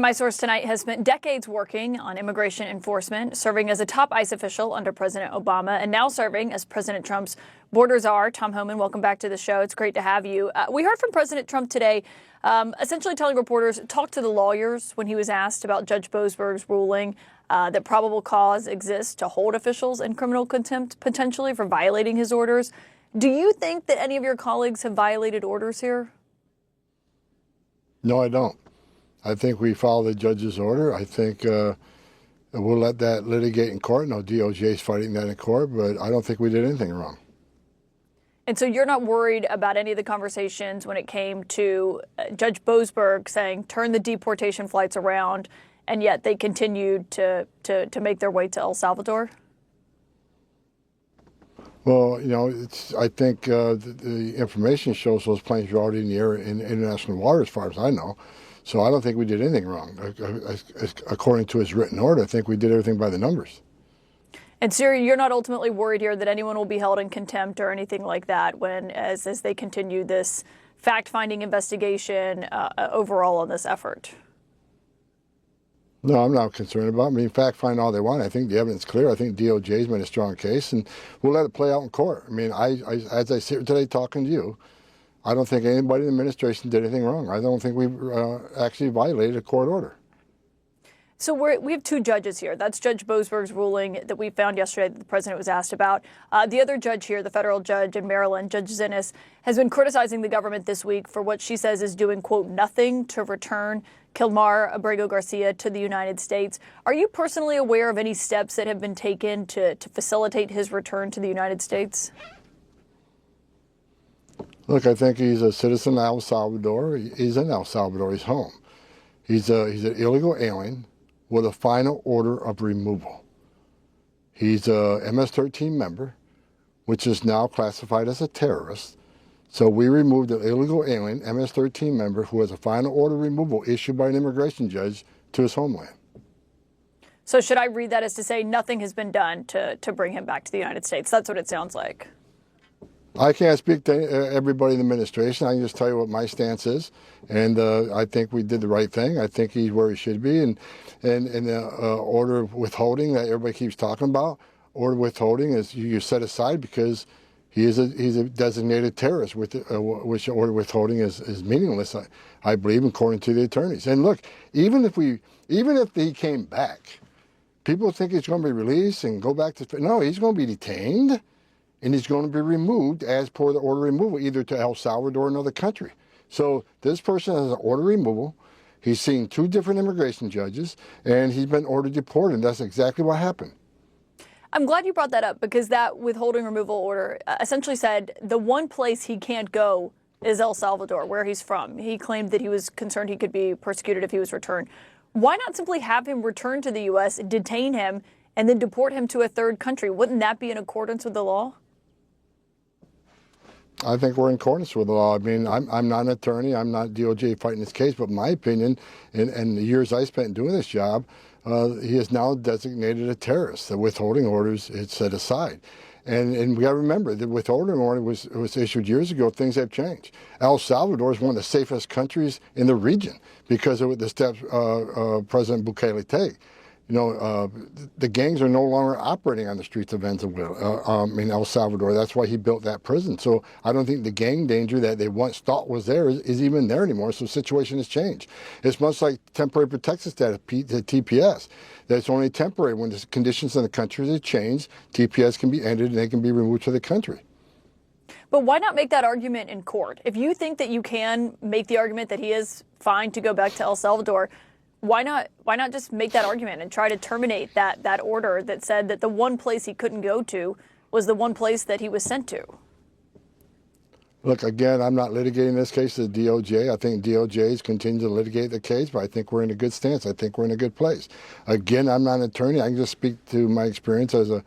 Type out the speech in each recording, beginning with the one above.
My source tonight has spent decades working on immigration enforcement, serving as a top ICE official under President Obama, and now serving as President Trump's border czar. Tom Homan, welcome back to the show. It's great to have you. We heard from President Trump today, essentially telling reporters, talk to the lawyers when he was asked about Judge Boasberg's ruling that probable cause exists to hold officials in criminal contempt, potentially for violating his orders. Do you think that any of your colleagues have violated orders here? No, I don't. I think we follow the judge's order. I think we'll let that litigate in court. No, DOJ is fighting that in court, but I don't think we did anything wrong. And so you're not worried about any of the conversations when it came to Judge Boasberg saying turn the deportation flights around, and yet they continued to make their way to El Salvador? Well, you know, I think the information shows those planes were already in the air in international water, as far as I know. So I don't think we did anything wrong. According to his written order, I think we did everything by the numbers. And so you're not ultimately worried here that anyone will be held in contempt or anything like that as they continue this fact-finding investigation overall on this effort? No, I'm not concerned about it. I mean, fact-find all they want. I think the evidence is clear. I think DOJ's made a strong case, and we'll let it play out in court. I mean, as I sit here today talking to you, I don't think anybody in the administration did anything wrong. I don't think we actually violated a court order. So we have two judges here. That's Judge Boasberg's ruling that we found yesterday that the president was asked about. The other judge here, the federal judge in Maryland, Judge Zinnes, has been criticizing the government this week for what she says is doing, quote, nothing to return Kilmar Abrego Garcia to the United States. Are you personally aware of any steps that have been taken to facilitate his return to the United States? Look, I think he's a citizen of El Salvador. He's in El Salvador. He's home. He's an illegal alien with a final order of removal. He's a MS-13 member, which is now classified as a terrorist. So we removed an illegal alien, MS-13 member, who has a final order of removal issued by an immigration judge to his homeland. So should I read that as to say nothing has been done to bring him back to the United States? That's what it sounds like. I can't speak to everybody in the administration. I can just tell you what my stance is, and I think we did the right thing. I think he's where he should be, and the order of withholding that everybody keeps talking about, order of withholding is you set aside because he's a designated terrorist, which order of withholding is meaningless. I believe, according to the attorneys. And look, even if he came back, people think he's going to be released and go back to no, he's going to be detained. And he's going to be removed as per the order of removal, either to El Salvador or another country. So this person has an order of removal. He's seen two different immigration judges, and he's been ordered deported. And that's exactly what happened. I'm glad you brought that up, because that withholding removal order essentially said the one place he can't go is El Salvador, where he's from. He claimed that he was concerned he could be persecuted if he was returned. Why not simply have him return to the U.S., detain him, and then deport him to a third country? Wouldn't that be in accordance with the law? I think we're in accordance with the law. I mean, I'm not an attorney. I'm not DOJ fighting this case, but my opinion, and the years I spent doing this job, he is now designated a terrorist. The withholding orders is set aside. And we got to remember, the withholding order was issued years ago. Things have changed. El Salvador is one of the safest countries in the region because of the steps President Bukele take. You know, the gangs are no longer operating on the streets of Venezuela, in El Salvador. That's why he built that prison. So I don't think the gang danger that they once thought was there is even there anymore. So the situation has changed. It's much like temporary protected status, the TPS. That's only temporary. When the conditions in the country have changed, TPS can be ended and they can be removed to the country. But why not make that argument in court? If you think that you can make the argument that he is fine to go back to El Salvador, why not just make that argument and try to terminate that order that said that the one place he couldn't go to was the one place that he was sent to? Look, again, I'm not litigating this case to the DOJ. I think DOJ is continuing to litigate the case, but I think we're in a good stance. I think we're in a good place. Again, I'm not an attorney. I can just speak to my experience as a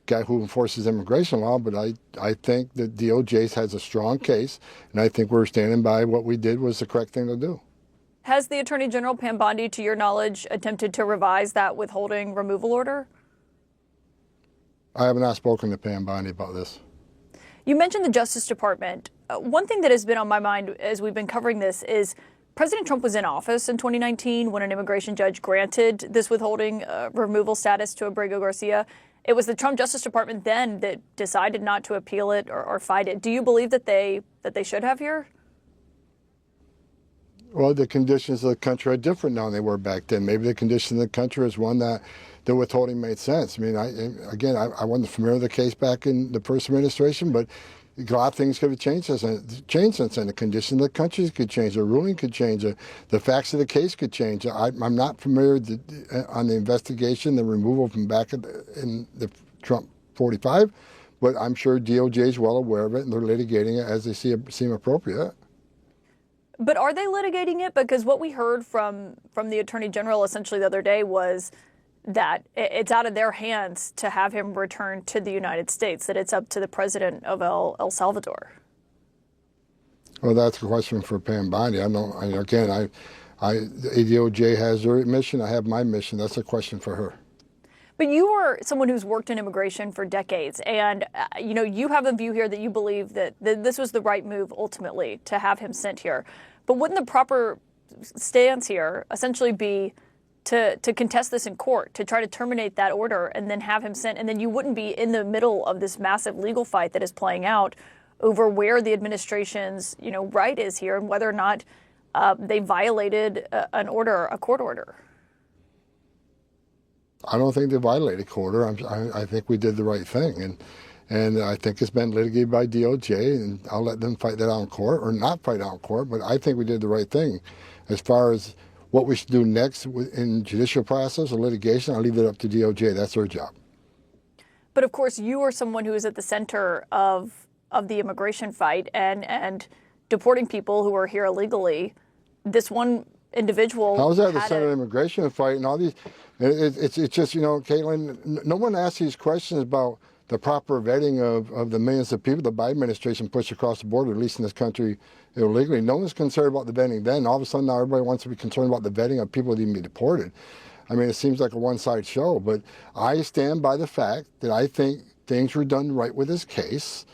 guy who enforces immigration law, but I think that DOJ has a strong case, and I think we're standing by what we did was the correct thing to do. Has the Attorney General Pam Bondi, to your knowledge, attempted to revise that withholding removal order? I have not spoken to Pam Bondi about this. You mentioned the Justice Department. One thing that has been on my mind as we've been covering this is President Trump was in office in 2019 when an immigration judge granted this withholding removal status to Abrego Garcia. It was the Trump Justice Department then that decided not to appeal it or fight it. Do you believe that they should have here? Well, the conditions of the country are different now than they were back then. Maybe the condition of the country is one that the withholding made sense. I mean, I wasn't familiar with the case back in the first administration, but a lot of things could have changed since then. The condition of the country could change. The ruling could change. The facts of the case could change. I'm not familiar on the investigation, the removal from back in the Trump 45, but I'm sure DOJ is well aware of it, and they're litigating it as they seem appropriate. But are they litigating it? Because what we heard from the Attorney General essentially the other day was that it's out of their hands to have him return to the United States, that it's up to the president of El Salvador. Well, that's a question for Pam Bondi. The DOJ has their mission. I have my mission. That's a question for her. But you are someone who's worked in immigration for decades, and you have a view here that you believe that this was the right move ultimately to have him sent here. But wouldn't the proper stance here essentially be to contest this in court, to try to terminate that order and then have him sent, and then you wouldn't be in the middle of this massive legal fight that is playing out over where the administration's right is here and whether or not they violated a court order? I don't think they violated court order. I think we did the right thing, and I think it's been litigated by DOJ, and I'll let them fight that out in court or not fight out in court. But I think we did the right thing. As far as what we should do next in judicial process or litigation, I'll leave it up to DOJ. That's their job. But of course, you are someone who is at the center of the immigration fight and deporting people who are here illegally. This one individual. How is that the center of the immigration fight and all these? It's just, Kaitlan, no one asks these questions about the proper vetting of the millions of people the Biden administration pushed across the border, releasing this country illegally. No one's concerned about the vetting then. All of a sudden now everybody wants to be concerned about the vetting of people that even be deported. I mean, it seems like a one-side show, but I stand by the fact that I think things were done right with his case.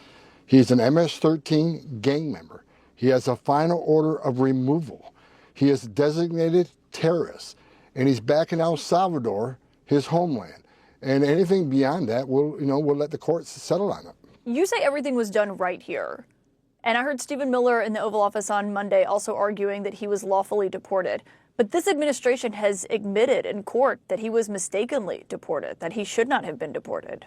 He's an MS-13 gang member. He has a final order of removal. He is a designated terrorist, and he's back in El Salvador, his homeland. And anything beyond that, we'll let the courts settle on it. You say everything was done right here. And I heard Stephen Miller in the Oval Office on Monday also arguing that he was lawfully deported. But this administration has admitted in court that he was mistakenly deported, that he should not have been deported.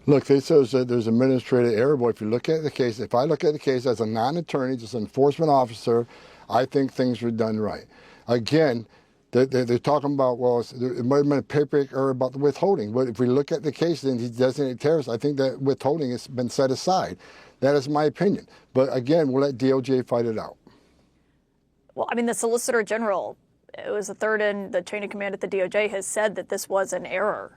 Look, they say there's administrative error, but if you look at the case, if I look at the case as a non-attorney, just an enforcement officer, I think things were done right. Again, they're talking about, well, it might have been a paper error about the withholding. But if we look at the case, then he's designated terrorist. I think that withholding has been set aside. That is my opinion. But again, we'll let DOJ fight it out. Well, I mean, the Solicitor General, it was the third in the chain of command at the DOJ, has said that this was an error.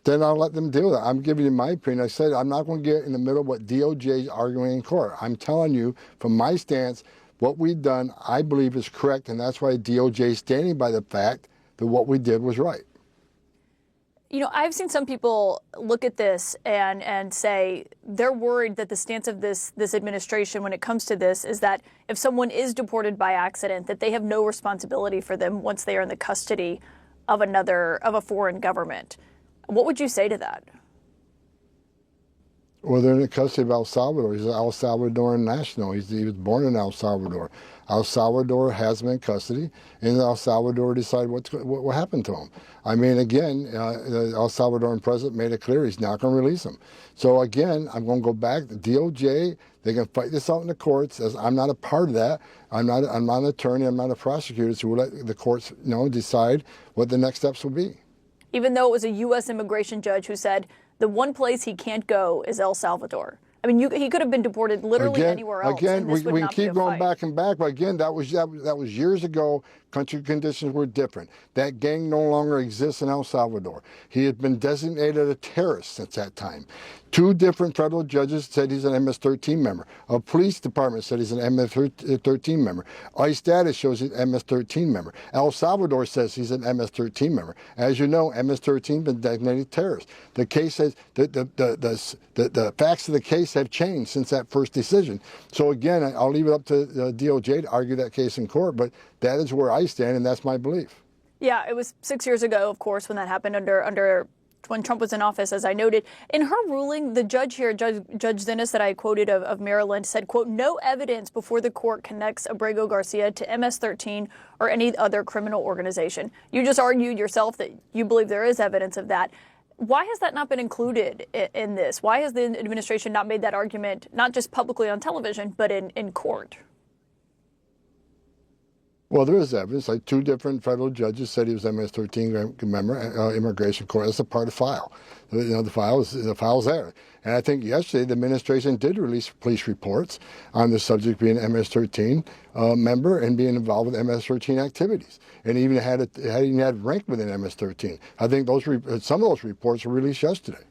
Then I'll let them deal with it. I'm giving you my opinion. I said I'm not going to get in the middle of what DOJ is arguing in court. I'm telling you, from my stance, what we've done, I believe, is correct, and that's why DOJ is standing by the fact that what we did was right. I've seen some people look at this and say they're worried that the stance of this administration when it comes to this is that if someone is deported by accident, that they have no responsibility for them once they are in the custody of a foreign government. What would you say to that? Well, they're in the custody of El Salvador. He's an El Salvadoran national. He was born in El Salvador. El Salvador has him in custody, and El Salvador decided what happened to him. I mean, again, the El Salvadoran president made it clear he's not going to release him. So again, I'm going to go back. The DOJ, they can fight this out in the courts. As I'm not a part of that. I'm not an attorney. I'm not a prosecutor. So we'll let the courts, decide what the next steps will be. Even though it was a U.S. immigration judge who said the one place he can't go is El Salvador. I mean, he could have been deported literally anywhere else. Again, we can keep going back and back, but again, that was years ago. Country conditions were different. That gang no longer exists in El Salvador. He had been designated a terrorist since that time. 2 different federal judges said he's an MS-13 member. A police department said he's an MS-13 member. ICE data shows he's an MS-13 member. El Salvador says he's an MS-13 member. As you know, MS-13 has been designated terrorist. The case has the facts of the case have changed since that first decision. So again, I'll leave it up to the DOJ to argue that case in court, but that is where I stand, and that's my belief. Yeah, it was 6 years ago, of course, when that happened when Trump was in office, as I noted. In her ruling, the judge here, Judge Zinnes, that I quoted of Maryland, said, quote, no evidence before the court connects Abrego Garcia to MS-13 or any other criminal organization. You just argued yourself that you believe there is evidence of that. Why has that not been included in this? Why has the administration not made that argument, not just publicly on television, but in court? Well, there is evidence. Like 2 different federal judges said he was an MS-13 member, immigration court. That's a part of the file. The file's there. And I think yesterday the administration did release police reports on the subject being an MS-13 member and being involved with MS-13 activities, and even had rank within MS-13. I think some of those reports were released yesterday.